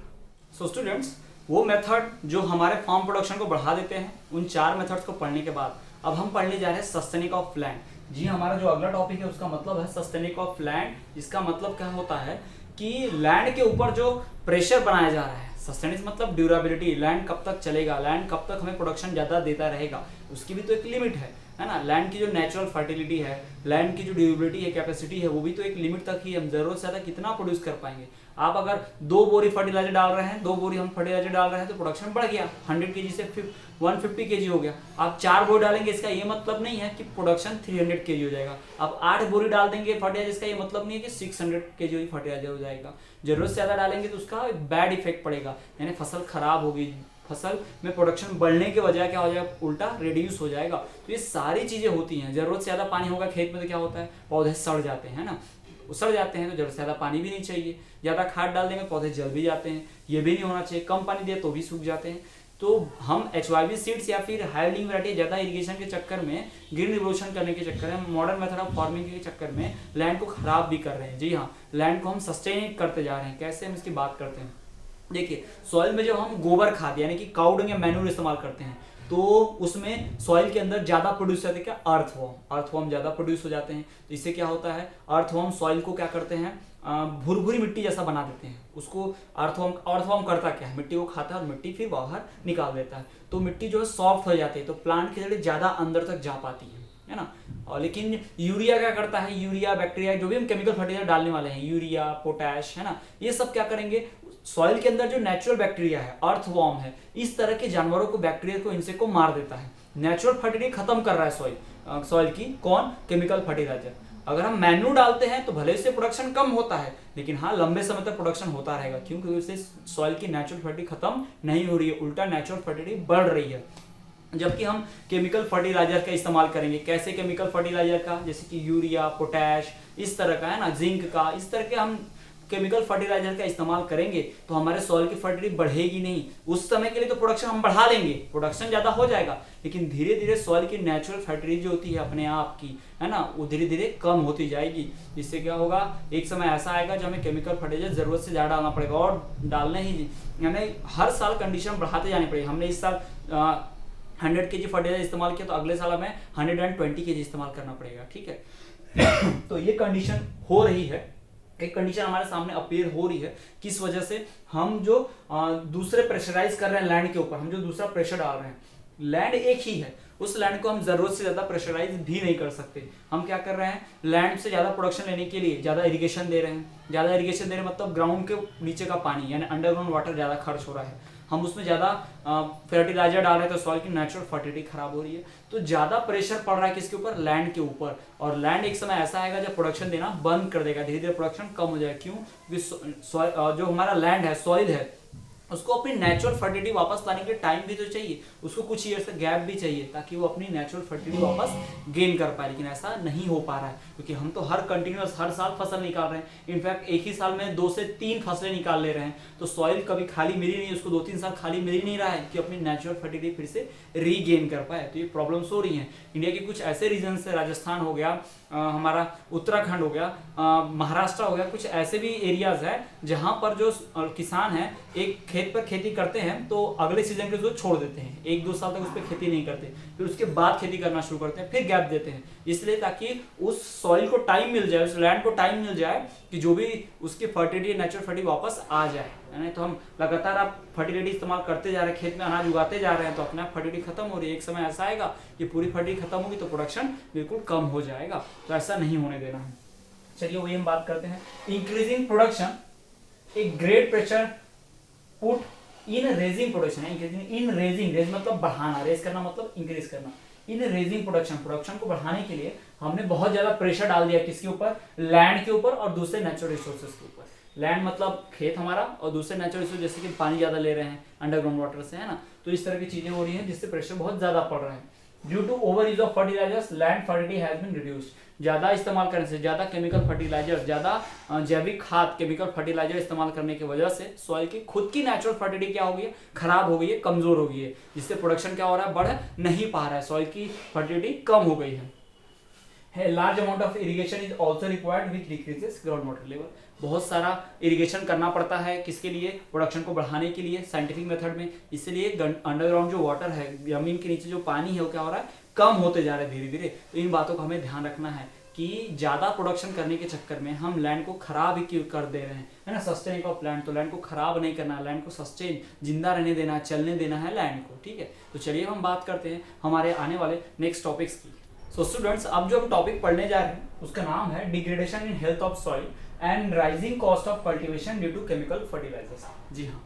सो स्टूडेंट्स, वो मेथड जो हमारे फार्म प्रोडक्शन को बढ़ा देते हैं, उन 4 मेथड्स को पढ़ने के बाद अब हम पढ़ने जा रहे हैं सस्टेनिंग ऑफ लैंड। जी, हमारा जो अगला टॉपिक है उसका मतलब है सस्टेनिंग ऑफ लैंड। इसका मतलब क्या होता है कि लैंड के ऊपर जो प्रेशर बनाया जा रहा है, सस्टेनिंग मतलब ड्यूरेबिलिटी, लैंड कब तक चलेगा, लैंड कब तक हमें प्रोडक्शन ज्यादा देता रहेगा, उसकी भी तो एक लिमिट है ना। लैंड की जो नेचुरल फर्टिलिटी है, लैंड की जो ड्यूरेबिलिटी है, कैपेसिटी है, वो भी तो एक लिमिट तक ही, हम जरूरत से ज्यादा कितना प्रोड्यूस कर पाएंगे। आप अगर 2 बोरी फर्टिलाइजर डाल रहे हैं, 2 बोरी हम फर्टिलाइजर डाल रहे हैं तो प्रोडक्शन बढ़ गया, 100 kg से 150 kg हो गया। आप 4 बोरी डालेंगे, इसका ये मतलब नहीं है कि प्रोडक्शन 300 kg हो जाएगा। आप 8 बोरी डाल देंगे फर्टिलाइजर, इसका ये मतलब नहीं है कि 600 kg फर्टिलाइजर हो जाएगा। जरूरत से ज्यादा डालेंगे तो उसका बैड इफेक्ट पड़ेगा, यानी फसल खराब होगी, फसल में प्रोडक्शन बढ़ने के बजाय क्या हो जाएगा, उल्टा रिड्यूस हो जाएगा। तो ये सारी चीजें होती हैं। जरूरत से ज्यादा पानी होगा खेत में तो क्या होता है, पौधे सड़ जाते हैं ना, सड़ जाते हैं। तो जरूरत से ज्यादा पानी भी नहीं चाहिए, ज्यादा खाद डाल देंगे पौधे जल भी जाते हैं, ये भी नहीं होना चाहिए। कम पानी दिए तो भी सूख जाते हैं। तो हम एचवाईवी सीड्स या फिर हाई यील्डिंग वैरायटी ज्यादा इरिगेशन के चक्कर में, ग्रीन रिवोल्यूशन करने के चक्कर में, मॉडर्न मेथड ऑफ फार्मिंग के चक्कर में लैंड को खराब भी कर रहे हैं। जी हाँ, लैंड को हम सस्टेन करते जा रहे हैं। कैसे, हम इसकी बात करते हैं। देखिए, सॉइल में जब हम गोबर खाद यानी कि काउ डंग या मैन्यूर इस्तेमाल करते हैं तो उसमें सॉइल के अंदर ज्यादा प्रोड्यूस होते हैं क्या, अर्थवॉर्म ज्यादा प्रोड्यूस हो जाते हैं। तो इससे क्या होता है, अर्थवॉर्म सॉइल को क्या करते हैं, भुरभुरी मिट्टी जैसा बना देते हैं उसको। अर्थवॉर्म करता क्या है, मिट्टी को खाता है और मिट्टी फिर बाहर निकाल देता है। तो मिट्टी जो है सॉफ्ट हो जाती है, तो प्लांट की जड़ें ज्यादा अंदर तक जा पाती है ना। और लेकिन यूरिया क्या करता है, यूरिया बैक्टीरिया, जो भी हम केमिकल फर्टिलाइजर डालने वाले हैं, यूरिया, पोटैश, है ना, ये सब क्या करेंगे, सॉइल के अंदर जो नेचुरल बैक्टीरिया है, अर्थवॉर्म है, इस तरह के जानवरों को, बैक्टीरिया को, इनसे को मार देता है। नेचुरल फर्टिलिटी खत्म कर रहा है सॉइल की, कौन, केमिकल फर्टिलाइजर। अगर हम मैन्यूर डालते हैं तो भले से प्रोडक्शन कम होता है, लेकिन हाँ लंबे समय तक प्रोडक्शन होता रहेगा। क्यों, क्योंकि उससे सॉइल की नेचुरल फर्टिलिटी खत्म नहीं हो रही है, उल्टा नेचुरल फर्टिलिटी बढ़ रही है। जबकि हम केमिकल फर्टिलाइजर का इस्तेमाल करेंगे, कैसे केमिकल फर्टिलाइजर का, जैसे कि यूरिया, पोटैश, इस तरह का, है ना, जिंक का, इस तरह के हम केमिकल फर्टिलाइजर का इस्तेमाल करेंगे तो हमारे सॉइल की फर्टिलिटी बढ़ेगी नहीं। उस समय के लिए तो प्रोडक्शन हम बढ़ा लेंगे, प्रोडक्शन ज्यादा हो जाएगा, लेकिन धीरे धीरे सॉइल की नेचुरल फर्टिलिटी जो होती है अपने आप की, है ना, वो धीरे धीरे कम होती जाएगी। जिससे क्या होगा, एक समय ऐसा आएगा जब हमें केमिकल फर्टिलाइजर जरूरत से ज्यादा डालना पड़ेगा, और डालना ही, यानी हर साल कंडीशन बढ़ाते जानी पड़ेगी। हमने इस साल 100 kg फर्टिलाइजर इस्तेमाल किया तो अगले साल हमें 120 kg इस्तेमाल करना पड़ेगा। ठीक है तो ये कंडीशन हो रही है, एक कंडीशन हमारे सामने अपीयर हो रही है। किस वजह से, हम जो दूसरे प्रेशराइज कर रहे हैं लैंड के ऊपर, हम जो दूसरा प्रेशर डाल रहे हैं, लैंड एक ही है, उस लैंड को हम जरूरत से ज्यादा प्रेशराइज भी नहीं कर सकते। हम क्या कर रहे हैं, लैंड से ज्यादा प्रोडक्शन लेने के लिए ज्यादा इरिगेशन दे रहे हैं। ज्यादा इरिगेशन दे रहे हैं मतलब ग्राउंड के नीचे का पानी, यानी अंडरग्राउंड वाटर ज्यादा खर्च हो रहा है। हम उसमें ज्यादा फर्टिलाइजर डाल रहे हैं तो सॉइल की नेचुरल फर्टिलिटी खराब हो रही है। तो ज्यादा प्रेशर पड़ रहा है किसके ऊपर, लैंड के ऊपर। और लैंड एक समय ऐसा आएगा जब प्रोडक्शन देना बंद कर देगा, धीरे धीरे प्रोडक्शन कम हो जाएगा। क्यों, क्योंकि जो हमारा लैंड है, सॉइल है, उसको अपनी नेचुरल फर्टिलिटी वापस लाने के लिए टाइम भी तो चाहिए, उसको कुछ ईयर से गैप भी चाहिए ताकि वो अपनी नेचुरल फर्टिलिटी वापस गेन कर पाए। लेकिन ऐसा नहीं हो पा रहा है क्योंकि हम तो हर कंटिन्यूअस हर साल फसल निकाल रहे हैं। इनफैक्ट एक ही साल में 2 से 3 फसलें निकाल ले रहे हैं, तो सॉइल कभी खाली मिली नहीं, उसको 2-3 साल खाली मिल ही नहीं रहा है कि अपनी नेचुरल फर्टिलिटी फिर से रीगेन कर पाए। तो ये प्रॉब्लम्स हो रही हैं। इंडिया के कुछ ऐसे रीजन से, राजस्थान हो गया, हमारा उत्तराखंड हो गया, महाराष्ट्र हो गया, कुछ ऐसे भी एरियाज है जहां पर जो किसान है एक खेत पर खेती करते हैं तो अगले सीजन के उसको छोड़ देते हैं, 1-2 साल तक उस पर खेती नहीं करते, फिर उसके बाद खेती करना शुरू करते हैं, फिर गैप देते हैं, इसलिए ताकि उस सॉइल को टाइम मिल जाए, उस लैंड को टाइम मिल जाए कि जो भी उसकी फर्टिलिटी, नेचुरल फर्टिलिटी वापस आ जाए। यानी तो हम लगातार आप फर्टिलिटी इस्तेमाल करते जा रहे हैं, खेत में अनाज उगाते जा रहे हैं, तो अपने आप फर्टिलिटी खत्म हो रही है। एक समय ऐसा आएगा कि पूरी फर्टिलिटी खत्म होगी तो प्रोडक्शन बिल्कुल कम हो जाएगा, तो ऐसा नहीं होने देना है। चलिए वही हम बात करते हैं। इंक्रीजिंग प्रोडक्शन, एक great pressure put in raising production, in raising, raise मतलब बढ़ाना, रेज करना मतलब इंक्रीज करना, इन रेजिंग प्रोडक्शन, प्रोडक्शन को बढ़ाने के लिए हमने बहुत ज्यादा प्रेशर डाल दिया किसके ऊपर, लैंड के ऊपर और दूसरे नेचुरल रिसोर्सेज के ऊपर। लैंड मतलब खेत हमारा, और दूसरे नेचुरल रिसोर्स जैसे कि पानी ज्यादा ले रहे हैं अंडरग्राउंड वाटर से, है ना, तो इस तरह की चीजें हो रही हैं जिससे प्रेशर बहुत ज्यादा पड़ रहा है। Due to over use of fertilizers land fertility has been reduced, ज्यादा इस्तेमाल करने से, ज्यादा केमिकल फर्टिलाइजर, ज्यादा जैविक खाद, केमिकल फर्टिलाइजर इस्तेमाल करने की वजह से सॉइल की खुद की नेचुरल फर्टिलिटी क्या हो गई है, खराब हो गई है, कमजोर हो गई है, जिससे प्रोडक्शन क्या हो रहा है, बढ़ नहीं पा रहा है, सॉइल की फर्टिलिटी कम हो गई है। Large amount of irrigation is also required which decreases ground water level, बहुत सारा इरिगेशन करना पड़ता है, किसके लिए, प्रोडक्शन को बढ़ाने के लिए, साइंटिफिक मेथड में, इसलिए अंडरग्राउंड जो वाटर है, जमीन के नीचे जो पानी है वो क्या हो रहा है, कम होते जा रहा है धीरे धीरे। तो इन बातों का हमें ध्यान रखना है कि ज्यादा प्रोडक्शन करने के चक्कर में हम लैंड को खराब ही क्यों कर दे रहे हैं, है ना, सस्टेन ऑफ लैंड, तो लैंड को खराब नहीं करना है, लैंड को सस्टेन, जिंदा रहने देना है, चलने देना है लैंड को, ठीक है। तो चलिए हम बात करते हैं हमारे आने वाले नेक्स्ट टॉपिक्स की। सो स्टूडेंट्स, अब जो हम टॉपिक पढ़ने जा रहे हैं उसका नाम है degradation in health of soil and rising cost of cultivation due to chemical fertilisers. जी हाँ,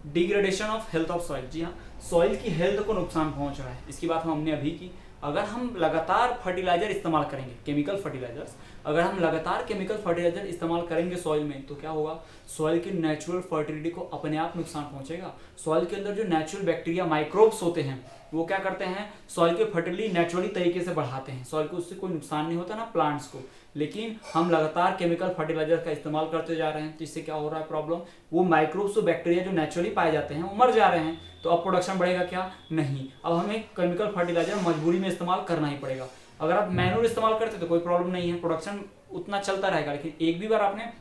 degradation of health of soil, जी हाँ, सॉइल की हेल्थ को नुकसान पहुंच रहा है, इसकी बात हमने अभी की। अगर हम लगातार फर्टिलाइजर इस्तेमाल करेंगे, केमिकल फर्टिलाइजर्स, अगर हम लगातार केमिकल फर्टिलाइजर इस्तेमाल करेंगे सॉइल में, तो क्या होगा, सॉइल की नेचुरल फर्टिलिटी को अपने आप नुकसान पहुंचेगा। सॉइल के अंदर जो नेचुरल बैक्टीरिया, माइक्रोब्स होते हैं, वो क्या करते हैं, सॉइल की फर्टिलिटी नेचुरली तरीके से बढ़ाते हैं, सॉइल को उससे कोई नुकसान नहीं होता ना प्लांट्स को। लेकिन हम लगातार केमिकल फर्टिलाइजर का इस्तेमाल करते जा रहे हैं, तो इससे क्या हो रहा है प्रॉब्लम, वो माइक्रोब्स और बैक्टीरिया जो नेचुरली पाए जाते हैं वो मर जा रहे हैं। तो अब प्रोडक्शन बढ़ेगा क्या, नहीं, अब हमें केमिकल फर्टिलाइजर मजबूरी में इस्तेमाल करना ही पड़ेगा। अगर आप मैनुअल इस्तेमाल करते तो कोई प्रॉब्लम नहीं है, प्रोडक्शन उतना चलता रहेगा, लेकिन एक भी बार आपने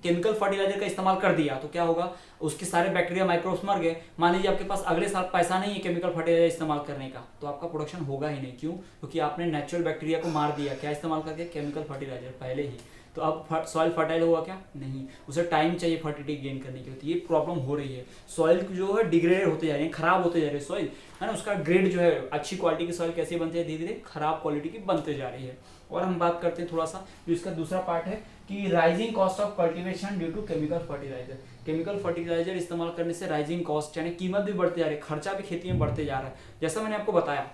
केमिकल फर्टिलाइजर का इस्तेमाल कर दिया तो क्या होगा, उसके सारे बैक्टीरिया, माइक्रोब्स मर गए। मान लीजिए आपके पास अगले साल पैसा नहीं है केमिकल फर्टिलाइजर इस्तेमाल करने का, तो आपका प्रोडक्शन होगा ही नहीं। क्यों, क्योंकि आपने नेचुरल बैक्टीरिया को मार दिया, क्या इस्तेमाल करके, केमिकल फर्टिलाइजर पहले ही। तो अब सॉइल फर्टाइल हुआ क्या, नहीं, उसे टाइम चाहिए फर्टिलिटी गेन करने के लिए। तो ये प्रॉब्लम हो रही है, सॉइल जो है डिग्रेडेड होते जा रहे हैं, खराब होते जा रहे हैं सॉइल, है ना, उसका ग्रेड जो है, अच्छी क्वालिटी की सॉइल कैसे बनती है, धीरे धीरे खराब क्वालिटी की बनते जा रही है। और हम बात करते हैं थोड़ा सा, जो इसका दूसरा पार्ट है कि rising cost of cultivation due to chemical fertilizer, chemical fertilizer इस्तेमाल करने से राइजिंग कॉस्ट यानी कीमत भी बढ़ते जा रही है, खर्चा भी खेती में बढ़ते जा रहा है। जैसा मैंने आपको बताया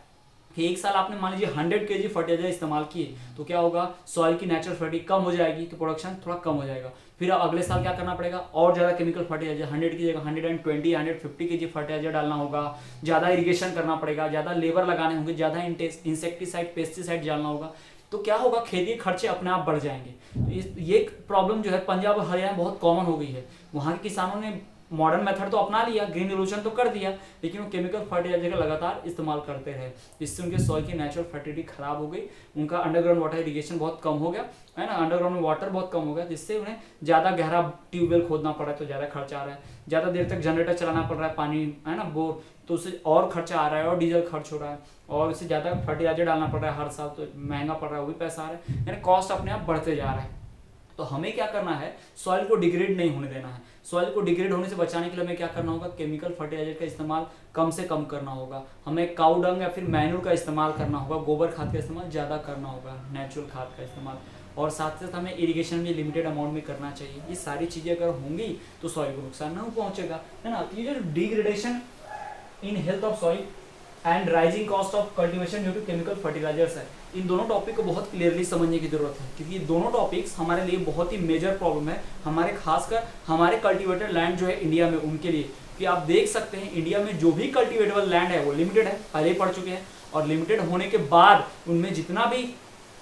कि एक साल आपने मान लीजिए 100 kg फर्टिलाइजर इस्तेमाल किए, तो क्या होगा, सॉइल की नेचुरल फर्टिलिटी कम हो जाएगी, तो प्रोडक्शन थोड़ा कम हो जाएगा। फिर अगले साल क्या करना पड़ेगा, और ज्यादा केमिकल फर्टिलाइजर, 100 की जगह 120 150 kg फर्टिलाइजर डालना होगा, ज्यादा इरिगेशन करना पड़ेगा, ज्यादा लेबर लगाने होंगे, ज्यादा इंसेक्टिसाइड, पेस्टिसाइड डालना होगा। तो क्या होगा, खेती खर्चे अपने आप बढ़ जाएंगे। तो ये प्रॉब्लम जो है पंजाब और हरियाणा बहुत कॉमन हो गई है। वहाँ के किसानों ने मॉडर्न मेथड तो अपना लिया, ग्रीन रिवोल्यूशन तो कर दिया, लेकिन वो केमिकल फर्टिलाइजर का लगातार इस्तेमाल करते रहे, जिससे उनके सॉइल की नेचुरल फर्टिलिटी खराब हो गई, उनका अंडरग्राउंड वाटर इरिगेशन बहुत कम हो गया, है ना, अंडरग्राउंड में वाटर बहुत कम हो गया, जिससे उन्हें ज़्यादा गहरा ट्यूबवेल खोदना पड़ रहा है, तो ज़्यादा खर्चा आ रहा है, ज़्यादा देर तक जनरेटर चलाना पड़ रहा है, पानी, है ना, बोर, तो उससे और खर्चा आ रहा है, और डीजल खर्च हो रहा है, और उससे ज़्यादा फर्टिलाइजर डालना पड़ रहा है हर साल, तो महंगा पड़ रहा है, वो भी पैसा आ रहा है, यानी कॉस्ट अपने आप बढ़ते जा रहा है। तो हमें क्या करना है, सॉइल को डिग्रेड नहीं होने देना है। सॉइल को डिग्रेड होने से बचाने के लिए हमें क्या करना होगा, केमिकल फर्टिलाइजर का इस्तेमाल कम से कम करना होगा, हमें काऊ डंग या फिर मैन्यूर का इस्तेमाल करना होगा, गोबर खाद का इस्तेमाल ज़्यादा करना होगा, नेचुरल खाद का इस्तेमाल, और साथ साथ हमें इरिगेशन भी लिमिटेड अमाउंट में करना चाहिए। ये सारी चीज़ें अगर होंगी तो सॉइल को नुकसान नहीं पहुँचेगा, है ना। तो ये जो degradation in health of soil and rising cost of cultivation due to chemical fertilizers है, इन दोनों टॉपिक को बहुत क्लियरली समझने की जरूरत है, क्योंकि ये दोनों टॉपिक्स हमारे लिए बहुत ही मेजर प्रॉब्लम है, हमारे खासकर हमारे कल्टीवेटेड लैंड जो है इंडिया में, उनके लिए। कि आप देख सकते हैं इंडिया में जो भी कल्टीवेटेबल लैंड है वो लिमिटेड है, पहले ही पढ़ चुके हैं, और लिमिटेड होने के बाद उनमें जितना भी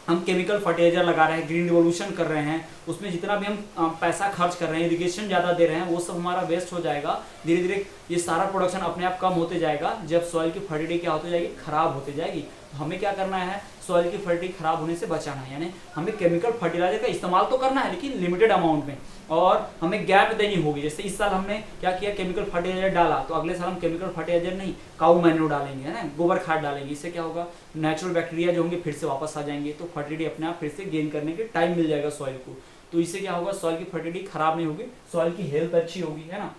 हम केमिकल फर्टिलाइजर लगा रहे हैं, ग्रीन रिवोल्यूशन कर रहे हैं, उसमें जितना भी हम पैसा खर्च कर रहे हैं, इरिगेशन ज़्यादा दे रहे हैं, वो सब हमारा वेस्ट हो जाएगा। धीरे धीरे ये सारा प्रोडक्शन अपने आप कम होते जाएगा, जब सॉइल की फर्टिलिटी क्या होती जाएगी, खराब होती जाएगी, तो हमें क्या करना है, सॉइल की फर्टिलिटी खराब होने से बचाना है। यानी हमें केमिकल फर्टिलाइजर का इस्तेमाल तो करना है लेकिन लिमिटेड अमाउंट में, और हमें गैप देनी होगी। जैसे इस साल हमने क्या किया, केमिकल फर्टिलाइजर डाला, तो अगले साल हम केमिकल फर्टिलाइजर नहीं, काऊ मैन्योर डालेंगे, है ना, गोबर खाद डालेंगे। इससे क्या होगा, नेचुरल बैक्टीरिया जो होंगे फिर से वापस आ जाएंगे, तो फर्टिलिटी अपने आप फिर से गेन करने के टाइम मिल जाएगा सॉइल को। तो इससे क्या होगा, सॉइल की फर्टिलिटी खराब नहीं होगी, सॉइल की हेल्थ अच्छी होगी, है ना,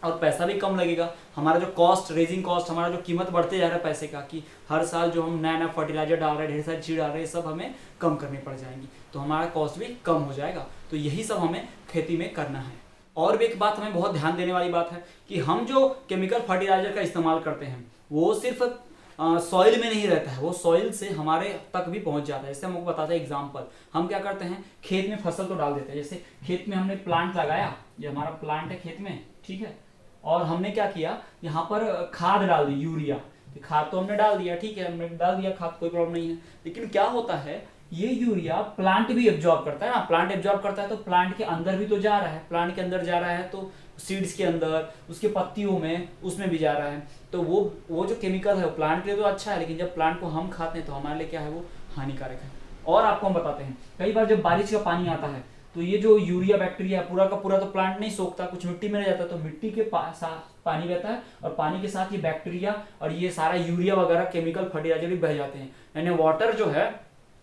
और पैसा भी कम लगेगा। हमारा जो कॉस्ट, रेजिंग कॉस्ट, हमारा जो कीमत बढ़ते जा रहा है पैसे का, कि हर साल जो हम नया नया फर्टिलाइजर डाल रहे हैं, ढेर सारी चीज़ डाल रहे हैं, सब हमें कम करनी पड़ जाएंगी, तो हमारा कॉस्ट भी कम हो जाएगा। तो यही सब हमें खेती में करना है। और भी एक बात हमें बहुत ध्यान देने वाली बात है कि हम जो केमिकल फर्टिलाइजर का इस्तेमाल करते हैं वो सिर्फ सॉइल में नहीं रहता है, वो सॉइल से हमारे तक भी पहुंच जाता है। जैसे हम आपको बताते हैं एग्जांपल, हम क्या करते हैं, खेत में फसल तो डाल देते हैं। जैसे खेत में हमने प्लांट लगाया, ये हमारा प्लांट है खेत में, ठीक है, और हमने क्या किया, यहाँ पर खाद डाल दी, यूरिया। खाद तो हमने डाल दिया, ठीक है, हमने डाल दिया खाद, कोई प्रॉब्लम नहीं है। लेकिन क्या होता है, ये यूरिया प्लांट भी एब्जॉर्ब करता है ना, प्लांट एब्जॉर्ब करता है तो प्लांट के अंदर भी तो जा रहा है, प्लांट के अंदर जा रहा है तो सीड्स के अंदर, उसके पत्तियों में, उसमें भी जा रहा है। तो वो जो केमिकल है वो प्लांट के लिए तो अच्छा है, लेकिन जब प्लांट को हम खाते हैं तो हमारे लिए क्या है, वो हानिकारक है। और आपको हम बताते हैं, कई बार जब बारिश का पानी आता है तो ये जो यूरिया बैक्टीरिया पूरा का पूरा तो प्लांट नहीं सोखता, कुछ मिट्टी में रह जाता है, तो मिट्टी के पानी बहता है और पानी के साथ ये बैक्टीरिया और ये सारा यूरिया वगैरह केमिकल फर्टिलाइजर भी बह जाते हैं। यानी वाटर जो है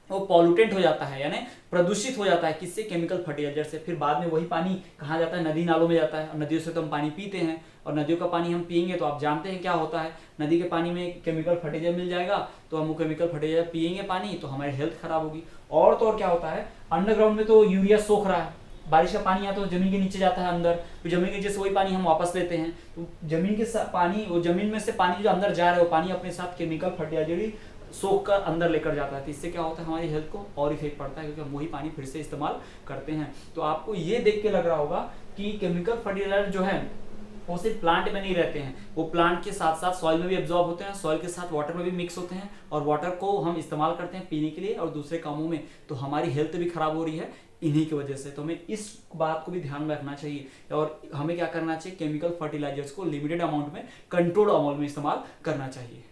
वो पॉल्यूटेंट हो जाता है, यानी प्रदूषित हो जाता है, किससे, केमिकल फर्टिलाइजर से। फिर बाद में वही पानी कहाँ जाता है, नदी नालों में जाता है, और नदियों से तो हम पानी पीते हैं, और नदियों का पानी हम पियेंगे तो आप जानते हैं क्या होता है, नदी के पानी में केमिकल फर्टिलाइजर मिल जाएगा, तो हम वो केमिकल फर्टिलाइजर पियेंगे पानी, तो हमारी हेल्थ खराब होगी। और तो और क्या होता है, अंडरग्राउंड में तो यूरिया सोख रहा है, बारिश का पानी आता है तो जमीन के नीचे जाता है अंदर, तो जमीन के नीचे से वही पानी हम वापस लेते हैं, तो जमीन के पानी, वो जमीन में से पानी जो अंदर जा रहा है वो पानी अपने साथ केमिकल फर्टिलाइजर भी सोख कर अंदर लेकर जाता है। तो इससे क्या होता है, हमारी हेल्थ को और इफेक्ट पड़ता है, क्योंकि हम वही पानी फिर से इस्तेमाल करते हैं। तो आपको ये देख के लग रहा होगा कि केमिकल फर्टिलाइजर जो है वो सिर्फ प्लांट में नहीं रहते हैं, वो प्लांट के साथ साथ सॉइल में भी एब्जॉर्ब होते हैं, सॉइल के साथ वाटर में भी मिक्स होते हैं, और वाटर को हम इस्तेमाल करते हैं पीने के लिए और दूसरे कामों में। तो हमारी हेल्थ भी खराब हो रही है इन्हीं की वजह से। तो हमें इस बात को भी ध्यान में रखना चाहिए, और हमें क्या करना चाहिए, केमिकल फर्टिलाइजर्स को लिमिटेड अमाउंट में, कंट्रोल्ड अमाउंट में इस्तेमाल करना चाहिए।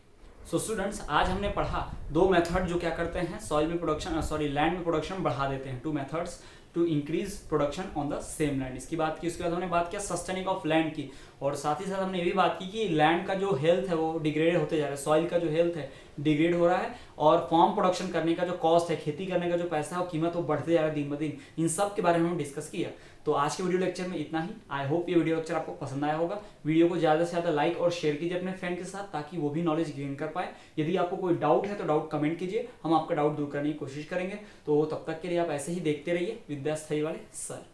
सो स्टूडेंट्स, आज हमने पढ़ा दो मेथड जो क्या करते हैं, सॉइल में प्रोडक्शन, लैंड में प्रोडक्शन बढ़ा देते हैं। 2 methods to increase production on the same land, इसकी बात की। उसके बाद हमने बात किया सस्टेनिंग ऑफ लैंड की, और साथ ही साथ हमने ये भी बात की कि लैंड का जो हेल्थ है वो डिग्रेड होते जा रहा है, सॉइल का जो हेल्थ है डिग्रेड हो रहा है, और फॉर्म प्रोडक्शन करने का जो कॉस्ट है, खेती करने का जो पैसा है वो कीमत वो बढ़ते जा रहा है दिन ब दिन। इन सब के बारे में हम डिस्कस किया। तो आज के वीडियो लेक्चर में इतना ही। आई होप ये वीडियो लेक्चर आपको पसंद आया होगा। वीडियो को ज़्यादा से ज़्यादा लाइक और शेयर कीजिए अपने फ्रेंड के साथ, ताकि वो भी नॉलेज गेन कर पाए। यदि आपको कोई डाउट है तो डाउट कमेंट कीजिए, हम आपका डाउट दूर करने की कोशिश करेंगे। तो तब तक के लिए आप ऐसे ही देखते रहिए विद्या स्थली वाले सर।